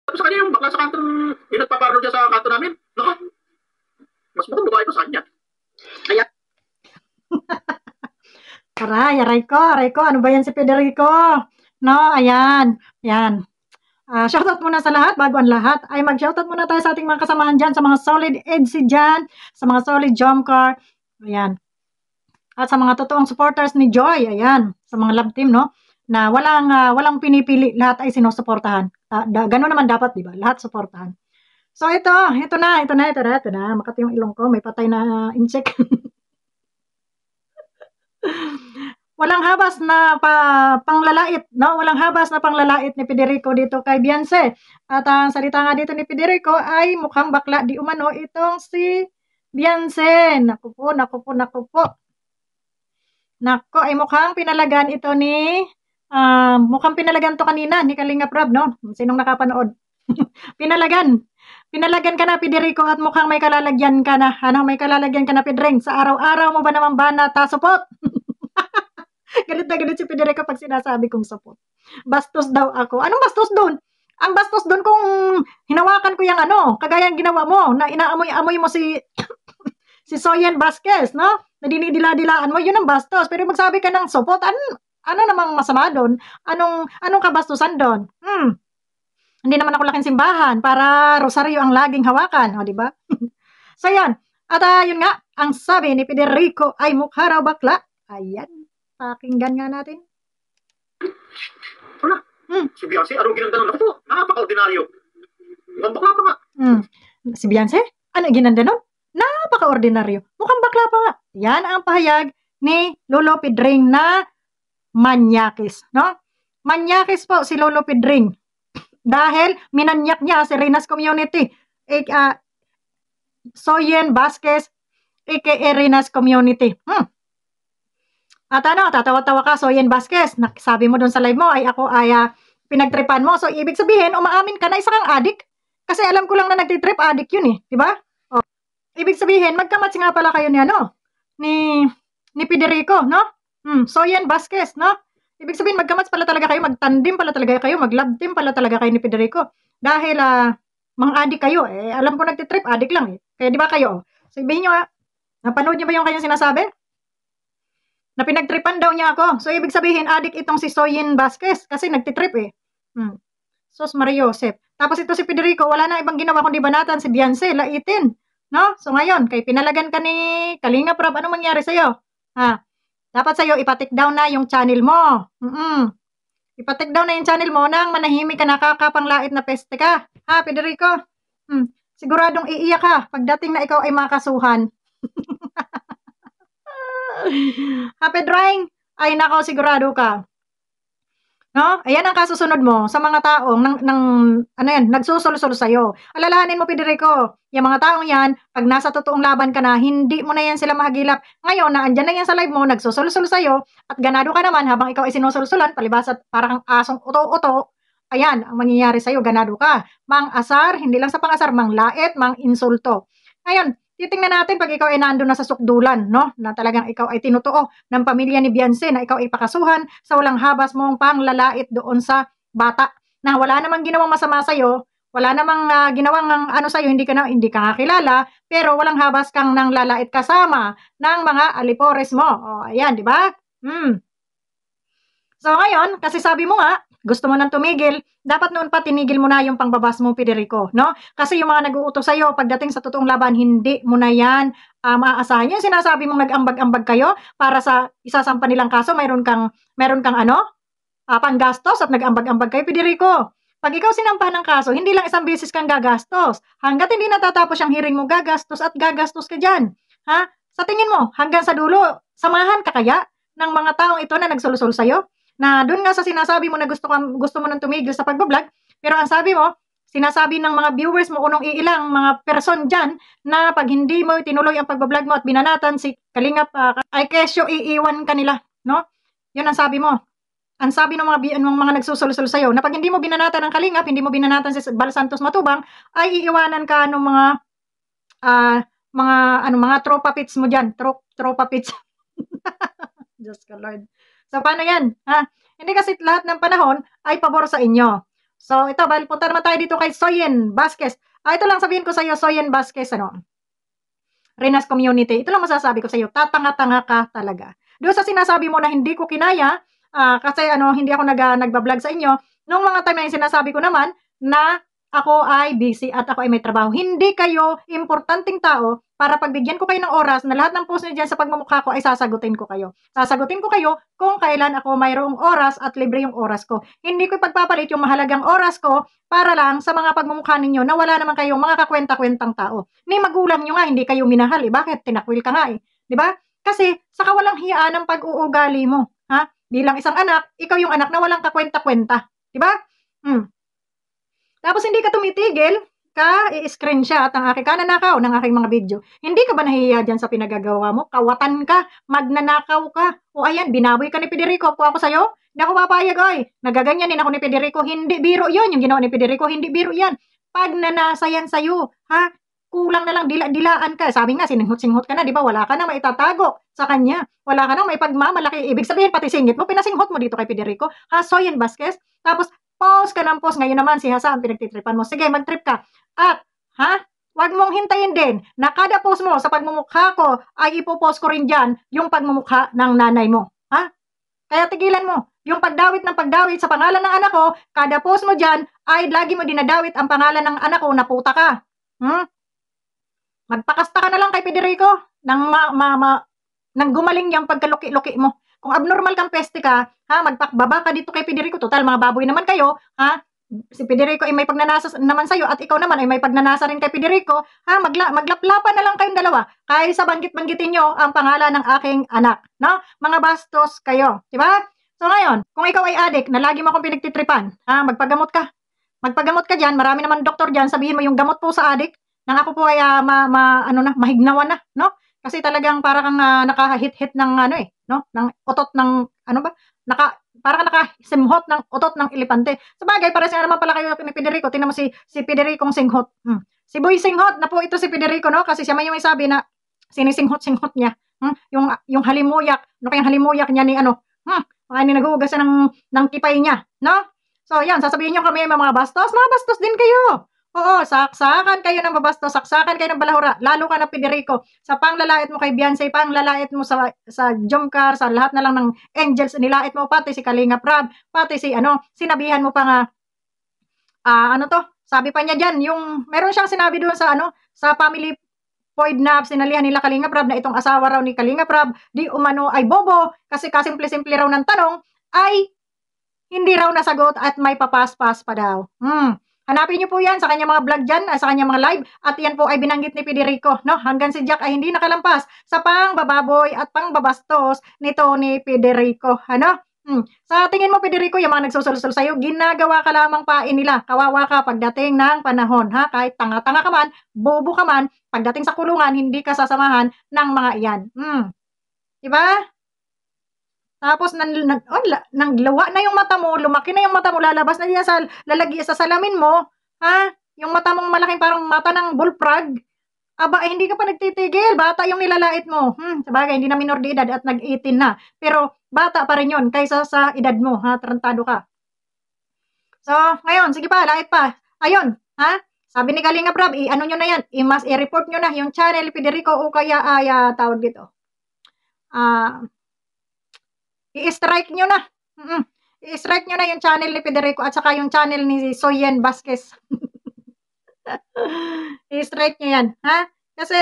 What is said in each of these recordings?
Tapos sa kanya yung bakla sa kantong, yung nagpaparlo dyan sa kanto namin, naka, mas mukhang babae pa sa kanya. Kaya, Aray ko, ano ba yan si Federico? No, ayan, ayan. Shoutout muna sa lahat, bago ang lahat, ay mag-shoutout muna tayo sa ating mga kasamahan dyan, sa mga solid EDC dyan, sa mga solid Jomcar, ayan. At sa mga totoong supporters ni Joy, ayan, sa mga love team, no, na walang pinipili, lahat ay sinusuportahan. Gano'n naman dapat, di ba? Lahat suportahan. So ito na, makati yung ilong ko, may patay na insect. Walang habas na panglalait, no? Walang habas na panglalait ni Federico dito kay Beyonce. At ang salita nga dito ni Federico ay mukhang bakla di umano itong si Beyonce. Naku po, naku po, naku po. Naku, ay mukhang pinalagan to kanina ni Kalinga Prab, no? Sinong nakapanood? Pinalagan. Pinalagan ka na, Federico, at mukhang may kalalagyan ka na. Ano, may kalalagyan ka na, Pedring. Sa araw-araw mo ba naman ba natasupot? Galit na galit si Federico pag sinasabi kong support. Bastos daw ako. Anong bastos doon? Ang bastos doon kung hinawakan ko yung ano, kagaya ng ginawa mo, na inaamoy-amoy mo si si Soyen Vasquez, no? Na dinidila-dilaan mo, yun ang bastos. Pero magsabi ka ng support, ano namang masama doon? Anong kabastusan doon? Hindi naman ako laking simbahan para rosaryo ang laging hawakan, o, di ba? So, yan. At yun nga, ang sabi ni Federico ay mukha raw bakla. Ayan. Pakinggan nga natin. wala. Si Beyonce, anong ginanda nun? Ako po, napaka-ordinaryo. Mukhang bakla pa nga. Si Beyonce? Ano ginanda nun? Napaka-ordinaryo. Mukhang bakla pa nga. Yan ang pahayag ni Lolo Pedring na manyakis, no? Manyakis po si Lolo Pedring. Dahil minanyak niya si Renas Community. Soyen Vasquez, aka Renas Community. At tatawa-tawa ka, Soyen Vasquez. Sabi mo doon sa live mo, ay ako ay pinagtripan mo. So, ibig sabihin, umaamin ka na isa kang adik. Kasi alam ko lang na nagtitrip, adik yun eh. Diba? O, ibig sabihin, magkamatch nga pala kayo ni ni Federico, no? Soyen Vasquez, no? Ibig sabihin, magkamatch pala talaga kayo, magtandim pala talaga kayo, mag-love team pala talaga kayo ni Federico. Dahil, mga adik kayo, alam ko nagtitrip, adik lang eh. Kaya di ba kayo? Sabihin nyo napanood nyo ba yung kanyang sinasabi? Na pinagtripan daw niya ako. So, ibig sabihin, adik itong si Soyen Vasquez kasi nagtitrip eh. Sos Maria Joseph. Tapos ito si Federico, wala na ibang ginawa kundi banatan si Beyonce, laitin. No? So, ngayon, kay pinalagan ka ni Kalinga Prab, anong mangyari sa'yo? Dapat sa'yo, ipatik down na yung channel mo. Ipatik down na yung channel mo nang manahimik ka, nakakapanglait na peste ka. Federico? Siguradong iiyak ka pagdating na ikaw ay makasuhan. Happy drawing? Ay nako, sigurado ka. No? Ayan ang kasusunod mo sa mga taong nagsusulsol sa'yo. Alalahanin mo, Federico, yung mga taong yan, pag nasa totoong laban ka na, hindi mo na yan sila mahagilap. Ngayon, na andyan na yan sa live mo, nagsusulsol sa'yo, at ganado ka naman habang ikaw ay sinusulsulan, palibas at parang asong uto-uto, ayan, ang mangyayari sa'yo, ganado ka. Mang asar, hindi lang sa pangasar, mang lait, mang insulto. Ngayon, titingnan natin pag ikaw ay nandun na sa sukdulan, no? Na talagang ikaw ay tinutuo ng pamilya ni Beyonce, na ikaw ay pakasuhan sa walang habas mong panglalait doon sa bata, na wala namang ginawang masama sa'yo, wala namang ginawang sa'yo, hindi ka kakilala, pero walang habas kang nang lalait kasama ng mga alipores mo. O, ayan, di ba? So, ngayon, kasi sabi mo nga, gusto mo nang tumigil, dapat noon pa tinigil mo na yung pangbabas mo, Federico, no? Kasi yung mga nag-uutos sa'yo, pagdating sa totoong laban, hindi mo na yan maaasahan. Yung sinasabi mong nag-ambag-ambag kayo para sa isasampa nilang kaso, meron kang panggastos at nag-ambag-ambag kayo, Federico. Pag ikaw sinampahan ng kaso, hindi lang isang beses kang gagastos. Hanggat hindi natatapos yung hearing mo, gagastos ka dyan. Sa tingin mo, hanggang sa dulo, samahan ka kaya ng mga taong ito na nagsulusol sa'yo? Na doon nga sa sinasabi mo na gusto mo nang tumigil sa pagbablog, pero ang sabi mo, sinasabi ng mga viewers mo, unong iilang mga person dyan, na pag hindi mo tinuloy ang pagbablog mo at binanatan si Kalingap, ay kesyo iiwan kanila, no? Yun ang sabi mo. Ang sabi ng mga nagsusulsol sa'yo, na pag hindi mo binanatan ang Kalingap, hindi mo binanatan si Bal Santos Matubang, ay iiwanan ka ng mga tropa pits mo dyan, tropa pits. Diyos ko Lord. So, paano yan? Hindi kasi lahat ng panahon ay pabor sa inyo. So, ito, punta naman tayo dito kay Soyen Vasquez. Ito lang sabihin ko sa iyo, Soyen Vasquez, Renas Community. Ito lang masasabi ko sa iyo, tatanga-tanga ka talaga. Doon sa sinasabi mo na hindi ko kinaya, kasi hindi ako nagba-vlog sa inyo, nung mga time na yung sinasabi ko naman na ako ay busy at ako ay may trabaho. Hindi kayo importanteng tao para pagbigyan ko kayo ng oras na lahat ng post niyo dyan sa pagmumukha ko ay sasagutin ko kayo. Sasagutin ko kayo kung kailan ako mayroong oras at libre yung oras ko. Hindi ko ipagpapalit yung mahalagang oras ko para lang sa mga pagmumukha ninyo na wala naman kayong mga kakwenta-kwentang tao. Ni magulang nyo nga, hindi kayo minahal. Bakit? Tinakwil ka nga Di ba? Kasi sa kawalang hiyaan ng pag-uugali mo. Bilang isang anak, ikaw yung anak na walang kakwenta-kwenta. Di ba? Tapos hindi ka tumitigil, i-screenshot ang aking kananakaw ng aking mga video. Hindi ka ba nahihiya dyan sa pinagagawa mo? Kawatan ka, magnanakaw ka. O ayan, binaboy ka ni Federico. Kung ako sa'yo, hindi ako papayag, nagaganyanin ako ni Federico. Hindi biro yun. Yung ginawa ni Federico, hindi biro yan. Pag nanasa yan sa'yo, kulang na lang, dilaan ka. Sabi nga, sininghot-singhot ka na, di ba? Wala ka na maitatago sa kanya. Wala ka na may pagmamalaki. Ibig sabihin, pati singit mo, pinasinghot mo dito kay Federico. Soyen Vasquez. Tapos, post ka ng post. Ngayon naman, si Hasan, pinagtitripan mo. Sige, mag-trip ka. At, huwag mong hintayin din na kada post mo sa pagmumukha ko ay ipopost ko rin dyan yung pagmumukha ng nanay mo. Kaya tigilan mo. Yung pagdawit ng pagdawit sa pangalan ng anak ko, kada post mo dyan ay lagi mo dinadawit ang pangalan ng anak ko na puta ka. Magpakasta ka na lang kay Federico nang gumaling yung pagkaluki-luki mo. Kung abnormal kang peste ka, magpakbaba ka dito kay Federico. Total, mga baboy naman kayo, Si Federico ay may pagnanasa naman sa'yo at ikaw naman ay may pagnanasa rin kay Federico, maglaplapan na lang kayong dalawa. Kaysa banggit-banggitin nyo ang pangalan ng aking anak, no? Mga bastos kayo, di ba? So ngayon, kung ikaw ay adik na lagi mo akong pinagtitripan, magpagamot ka. Magpagamot ka dyan, marami naman doktor dyan, sabihin mo yung gamot po sa adik, nang ako po ay mahignawan na, no? Kasi talagang para kang nakahit-hit ng ng otot ng parang nakasimhot ng otot ng elepante. Sa bagay, para siya naman pala kayo ni Federico. Tingnan mo si Federicong singhot. Si Boy Singhot na po ito si Federico, no? Kasi siya may sabi na sinisinghot-singhot niya. Yung halimuyak, kayang halimuyak niya ni baka naghuhugas siya ng kipay niya, no? So, yan, sasabihin niyo kami mga bastos din kayo. Oo, saksakan kayo ng babastos, saksakan kayo ng balahura, lalo ka na Federico, sa panglalait mo kay Beyonce, panglalait mo sa Jomcar, sa lahat na lang ng angels, nilait mo, pati si Kalinga Prab, pati si sinabihan mo pa nga, sabi pa niya dyan, meron siyang sinabi doon sa family void na sinalihan nila Kalinga Prab na itong asawa raw ni Kalinga Prab, di umano ay bobo, kasi kasimple-simple raw ng tanong, ay hindi raw nasagot at may papaspas pa daw. Hanapin niyo po yan sa kanyang mga vlog dyan, sa kanyang mga live, at yan po ay binanggit ni Federico, no? Hanggang si Jack ay hindi nakalampas sa pangbababoy at pangbabastos nito ni Federico, Sa tingin mo, Federico, yung mga nagsusulsul sa'yo, ginagawa ka lamang pain nila. Kawawa ka pagdating ng panahon, Kahit tanga-tanga ka man, bobo ka man, pagdating sa kulungan, hindi ka sasamahan ng mga iyan. Diba? Tapos nanglawa na yung mata mo, lumaki na yung mata mo, lalabas na diyan lalagyan sa salamin mo, yung mata mong malaking parang mata ng bullfrog. Hindi ka pa nagtitigil, bata yung nilalait mo. Sabagay, hindi na minor de edad at nag-18 na. Pero bata pa rin yun kaysa sa edad mo, tarantado ka. So, ngayon, sige pa, lait pa. Ayun, sabi ni Kalinga Prab, nyo na yan, i-report nyo na yung channel Federico o kaya tawag dito. I-strike nyo na. I-strike nyo na yung channel ni Federico at saka yung channel ni Soyen Vasquez. I-strike nyo yan. Kasi,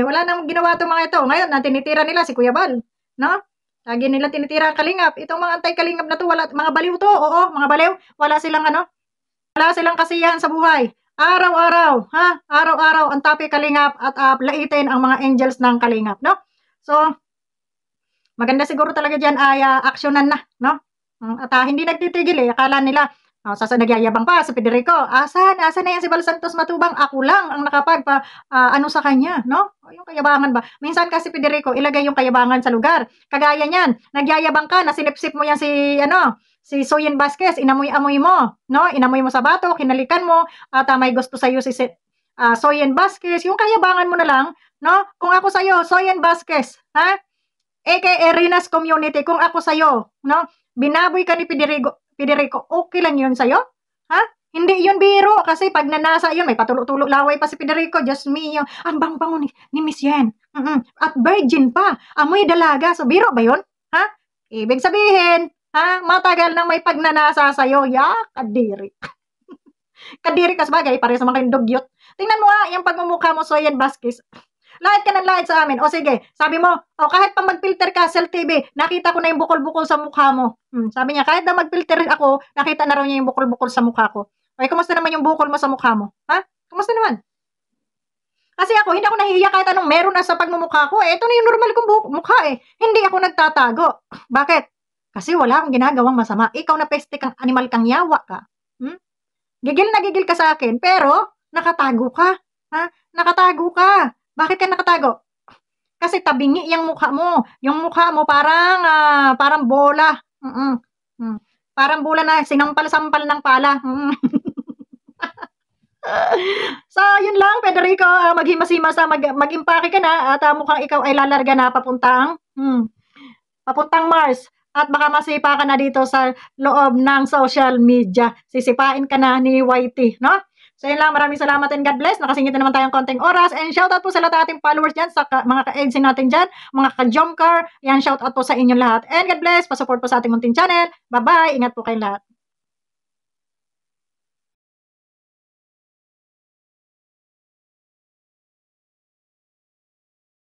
wala nang ginawa itong mga ito. Ngayon, tinitira nila si Kuya Bal. No? Lagi nila tinitira ang Kalingap. Itong mga anti-Kalingap na to, mga baliw to. Oo, mga baliw. Wala silang kasiyahan sa buhay. Araw-araw, Araw-araw ang topic Kalingap at laitin ang mga angels ng Kalingap, no? So, maganda siguro talaga dyan ay aksyonan na, no? At hindi nagtitigil Akala nila, nagyayabang pa si Federico. Asan na yan si Bal Santos Matubang? Ako lang ang sa kanya, no? Yung kayabangan ba? Minsan kasi Federico, ilagay yung kayabangan sa lugar. Kagaya niyan, nagyayabang ka, nasinipsip mo yan si Soyen Vasquez, inamoy-amoy mo, no? Inamoy mo sa batok, hinalikan mo, at may gusto sa'yo si Soyen Vasquez. Yung kayabangan mo na lang, no? Kung ako sa'yo, Soyen Vasquez, aka Renas Community, kung ako sa'yo, no? Binaboy ka ni Federico, okay lang yun sa'yo? Ha? Hindi yun biro kasi pag nanasa yun, may patulo-tulo laway pa si Federico, Diyos mio, ang bang-bango ni Miss Yen. At virgin pa, amoy dalaga. So, biro ba yun? Ha? Ibig sabihin, ha? Matagal nang may pagnanasa sa'yo. Kadiri. Kadiri ka sa bagay, pare sa mga kayong dugyot. Tingnan mo nga, yung pagmumukha mo, Soyen Vasquez. Lahit ka ng lahit sa amin. O sige, sabi mo, kahit pa mag-filter ka, Cell TV, nakita ko na yung bukol-bukol sa mukha mo. Sabi niya, kahit na mag-filter ako, nakita na raw niya yung bukol-bukol sa mukha ko. Okay, kumusta naman yung bukol mo sa mukha mo? Ha? Kumusta naman? Kasi ako, hindi ako nahihiya kahit anong meron na sa pagmumukha ko. Ito na yung normal kong mukha eh. Hindi ako nagtatago. Bakit? Kasi wala akong ginagawang masama. Ikaw na peste kang animal kang yawa ka. Gigil na gigil ka sa akin, pero nakatago ka. Ha? Nakatago ka. Bakit ka nakatago? Kasi tabingi yung mukha mo. Yung mukha mo parang bola. Parang bola na sinampal-sampal ng pala. So, yun lang, Federico. Maghimas-himas na mag-impake ka na at mukhang ikaw ay lalarga na papuntang Mars. At baka masipa ka na dito sa loob ng social media. Sisipain ka na ni YT, no? So, yun lang. Maraming salamat and God bless. Nakasingit na naman tayong konting oras. And shoutout po sa lahat ating followers dyan, sa mga ka-eggs natin dyan, mga ka-jomcar. Yan, shoutout po sa inyong lahat. And God bless. Pasupport po sa ating munting channel. Bye-bye. Ingat po kayong lahat.